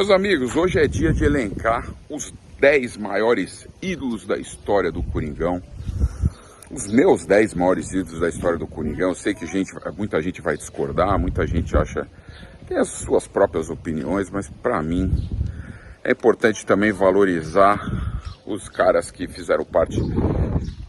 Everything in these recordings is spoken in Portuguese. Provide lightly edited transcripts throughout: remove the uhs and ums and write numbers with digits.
Meus amigos, hoje é dia de elencar os 10 maiores ídolos da história do Coringão. Os meus 10 maiores ídolos da história do Coringão. Eu sei que muita gente vai discordar, muita gente acha que tem as suas próprias opiniões, mas para mim é importante também valorizar os caras que fizeram parte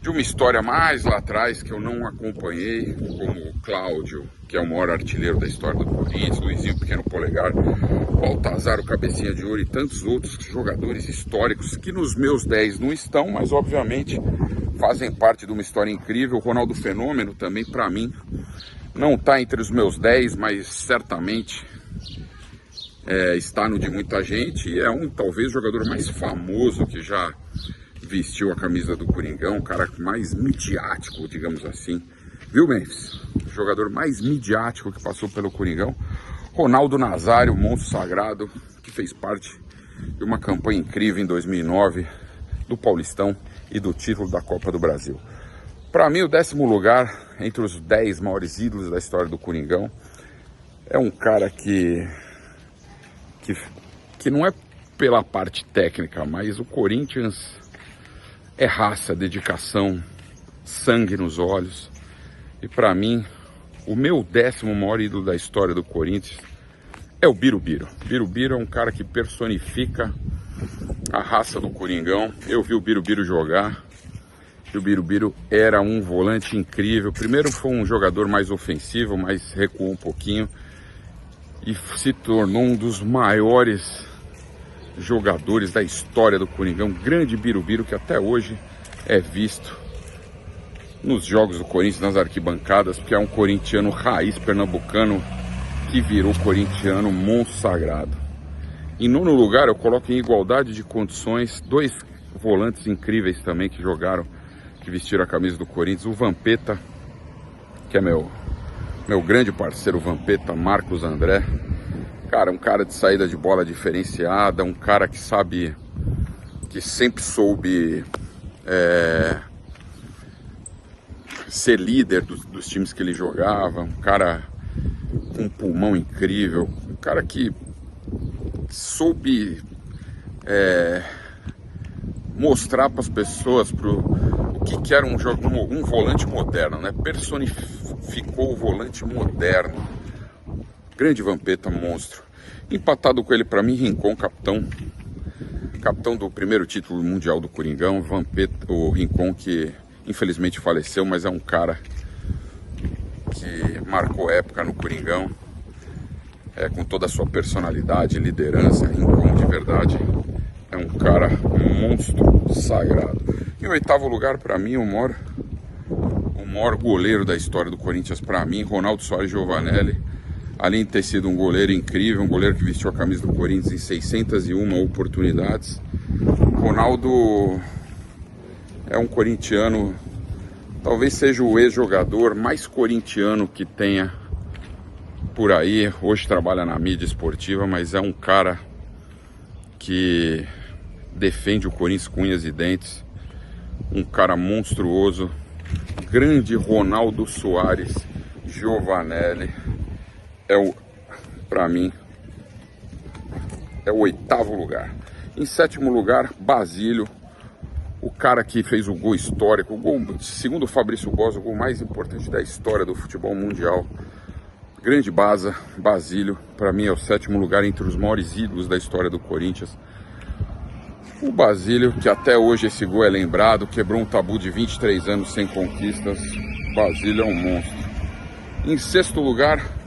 de uma história mais lá atrás que eu não acompanhei, como o Cláudio, que é o maior artilheiro da história do Corinthians, Luizinho Pequeno Polegar, Baltazar, o Cabecinha de Ouro e tantos outros jogadores históricos que nos meus 10 não estão, mas obviamente fazem parte de uma história incrível. O Ronaldo Fenômeno também, para mim, não está entre os meus 10, mas certamente está no de muita gente e é talvez o jogador mais famoso que já vestiu a camisa do Coringão, o cara mais midiático, digamos assim. Viu, Memphis? O jogador mais midiático que passou pelo Coringão. Ronaldo Nazário, monstro sagrado, que fez parte de uma campanha incrível em 2009 do Paulistão e do título da Copa do Brasil. Para mim, o 10º lugar entre os 10 maiores ídolos da história do Coringão é um cara que não é pela parte técnica, mas o Corinthians é raça, dedicação, sangue nos olhos. E para mim, o meu 10º maior ídolo da história do Corinthians é o Birubiru. Birubiru é um cara que personifica a raça do Coringão. Eu vi o Birubiru jogar. E o Birubiru era um volante incrível. Primeiro foi um jogador mais ofensivo, mas recuou um pouquinho. E se tornou um dos maiores jogadores da história do Coringão. Grande Birubiru que até hoje é visto nos jogos do Corinthians, nas arquibancadas, porque é um corintiano raiz pernambucano que virou corintiano monstro sagrado. Em 9º lugar eu coloco em igualdade de condições 2 volantes incríveis também que jogaram, que vestiram a camisa do Corinthians. O Vampeta, que é meu grande parceiro, o Vampeta, Marcos André. Cara, um cara de saída de bola diferenciada, um cara que sempre soube ser líder dos times que ele jogava, um cara com um pulmão incrível, um cara que soube mostrar para as pessoas o que era um volante moderno, né? Personificou o volante moderno. Grande Vampeta, monstro. Empatado com ele, para mim, Rincon, capitão do primeiro título mundial do Coringão. Vampeta, o Rincon, que infelizmente faleceu, mas é um cara que marcou época no Coringão, com toda a sua personalidade e liderança. Rincon, de verdade, é um cara monstro sagrado. Em 8º lugar, para mim, o maior goleiro da história do Corinthians, para mim, Ronaldo Soares Giovanelli. Além de ter sido um goleiro incrível, um goleiro que vestiu a camisa do Corinthians em 601 oportunidades, Ronaldo é um corintiano, talvez seja o ex-jogador mais corintiano que tenha por aí. Hoje trabalha na mídia esportiva, mas é um cara que defende o Corinthians com unhas e dentes, um cara monstruoso. Grande Ronaldo Soares Giovanelli. Para mim, é o 8º lugar. Em 7º lugar, Basílio, o cara que fez o gol histórico, o gol, segundo o Fabrício Bosa, o gol mais importante da história do futebol mundial. Grande Basílio, para mim é o 7º lugar entre os maiores ídolos da história do Corinthians. O Basílio, que até hoje esse gol é lembrado, quebrou um tabu de 23 anos sem conquistas. Basílio é um monstro. Em 6º lugar,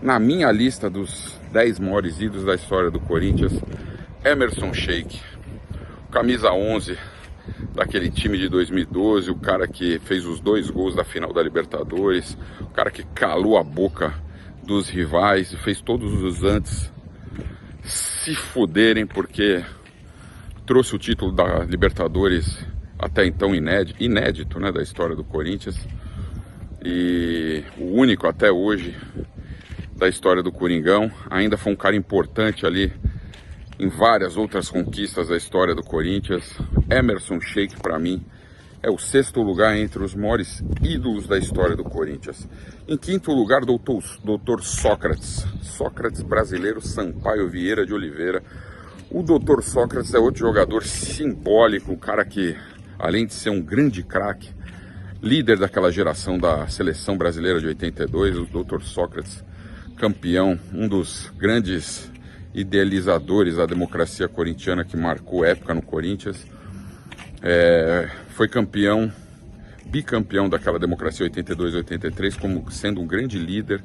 na minha lista dos 10 maiores ídolos da história do Corinthians, Emerson Sheik, camisa 11 daquele time de 2012, o cara que fez os 2 gols da final da Libertadores, o cara que calou a boca dos rivais e fez todos os antes se fuderem, porque trouxe o título da Libertadores até então inédito, né, da história do Corinthians, e o único até hoje da história do Coringão. Ainda foi um cara importante ali em várias outras conquistas da história do Corinthians. Emerson Sheik, para mim, é o 6º lugar entre os maiores ídolos da história do Corinthians. Em 5º lugar, doutor Sócrates brasileiro Sampaio Vieira de Oliveira, O Dr. Sócrates é outro jogador simbólico, um cara que, além de ser um grande craque, líder daquela geração da seleção brasileira de 82, o Dr. Sócrates, campeão, um dos grandes idealizadores da democracia corintiana que marcou época no Corinthians, foi campeão, bicampeão daquela democracia 82-83, como sendo um grande líder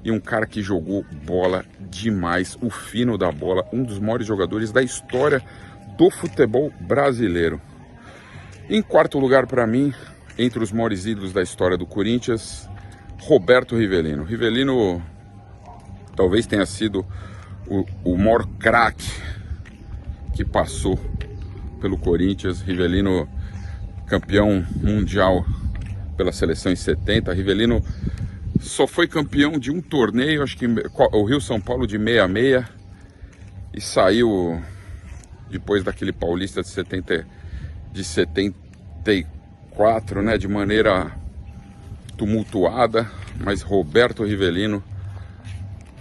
e um cara que jogou bola demais, o fino da bola, um dos maiores jogadores da história do futebol brasileiro. Em quarto lugar para mim, entre os maiores ídolos da história do Corinthians, Roberto Rivelino. Rivelino talvez tenha sido o maior craque que passou pelo Corinthians. Rivelino, campeão mundial pela seleção em 70. Rivelino só foi campeão de um torneio, acho que o Rio-São Paulo de 66, e saiu depois daquele Paulista de 74, né, de maneira tumultuada. Mas Roberto Rivelino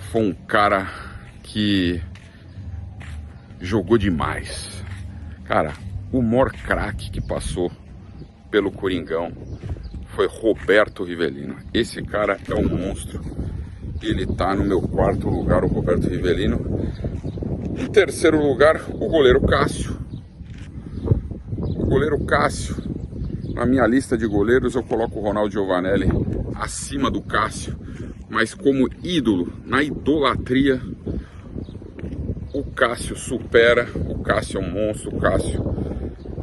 foi um cara que jogou demais. Cara, o maior craque que passou pelo Coringão foi Roberto Rivelino. Esse cara é um monstro. Ele tá no meu quarto lugar, o Roberto Rivelino. Em terceiro lugar, o goleiro Cássio. O goleiro Cássio. Na minha lista de goleiros eu coloco o Ronaldo Giovanelli acima do Cássio, mas como ídolo, na idolatria, o Cássio supera. O Cássio é um monstro. O Cássio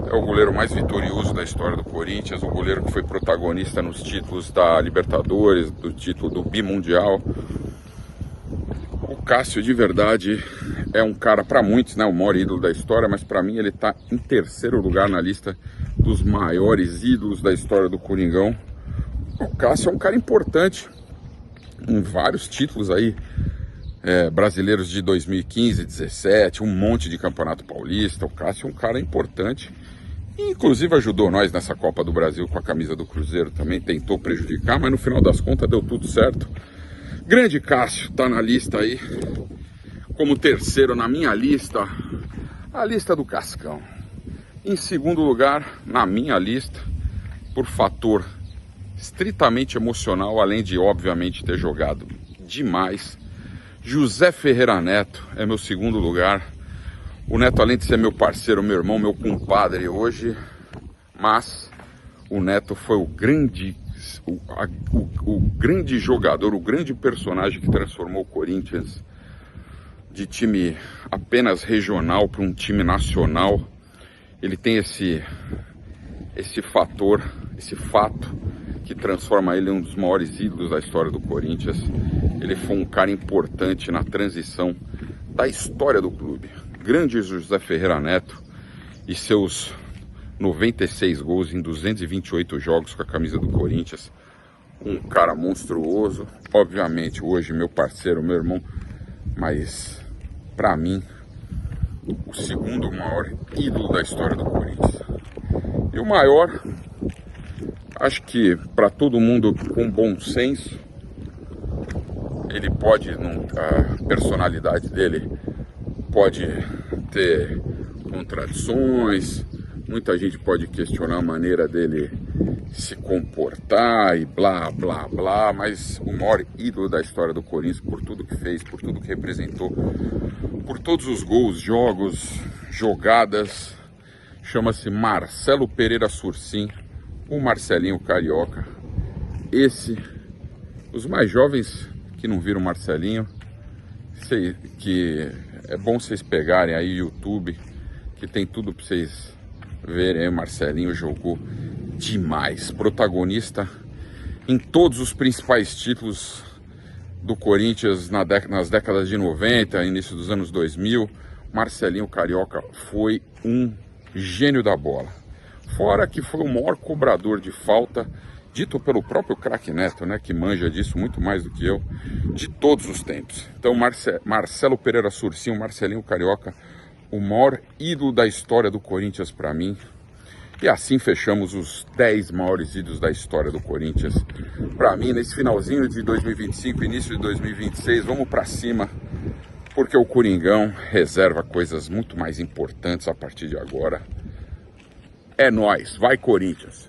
é o goleiro mais vitorioso da história do Corinthians, o goleiro que foi protagonista nos títulos da Libertadores, do título do Bimundial. O Cássio, de verdade, é um cara, para muitos, né, o maior ídolo da história, mas para mim ele está em terceiro lugar na lista dos maiores ídolos da história do Coringão. O Cássio é um cara importante em vários títulos aí, brasileiros de 2015, 17, um monte de Campeonato Paulista. O Cássio é um cara importante. Inclusive ajudou nós nessa Copa do Brasil com a camisa do Cruzeiro também, tentou prejudicar, mas no final das contas deu tudo certo. Grande Cássio tá na lista aí, como terceiro na minha lista, a lista do Cascão. Em segundo lugar, na minha lista, por fator estritamente emocional, além de obviamente ter jogado demais, José Ferreira Neto é meu segundo lugar. O Neto, além de ser meu parceiro, meu irmão, meu compadre hoje, mas o Neto foi o grande jogador, o grande personagem que transformou o Corinthians de time apenas regional para um time nacional. Ele tem esse fator, esse fato que transforma ele em um dos maiores ídolos da história do Corinthians. Ele foi um cara importante na transição da história do clube. Grande José Ferreira Neto e seus 96 gols em 228 jogos com a camisa do Corinthians. Um cara monstruoso. Obviamente hoje meu parceiro, meu irmão, mas para mim o segundo maior ídolo da história do Corinthians. E o maior, acho que para todo mundo com bom senso, ele pode, a personalidade dele pode ter contradições, muita gente pode questionar a maneira dele se comportar e blá, blá, blá, mas o maior ídolo da história do Corinthians, por tudo que fez, por tudo que representou, por todos os gols, jogos, jogadas, chama-se Marcelo Pereira Sursim, o Marcelinho Carioca. Esse, os mais jovens que não viram Marcelinho, sei que é bom vocês pegarem aí o YouTube, que tem tudo para vocês verem aí. O Marcelinho jogou demais, protagonista em todos os principais títulos do Corinthians nas décadas de 90, início dos anos 2000. Marcelinho Carioca foi um gênio da bola. Fora que foi o maior cobrador de falta, dito pelo próprio craque Neto, né, que manja disso muito mais do que eu, de todos os tempos. Então Marcelo Pereira Sursim, Marcelinho Carioca, o maior ídolo da história do Corinthians para mim. E assim fechamos os 10 maiores ídolos da história do Corinthians. Para mim, nesse finalzinho de 2025, início de 2026, vamos para cima. porque o Coringão reserva coisas muito mais importantes a partir de agora. É nóis, vai Corinthians!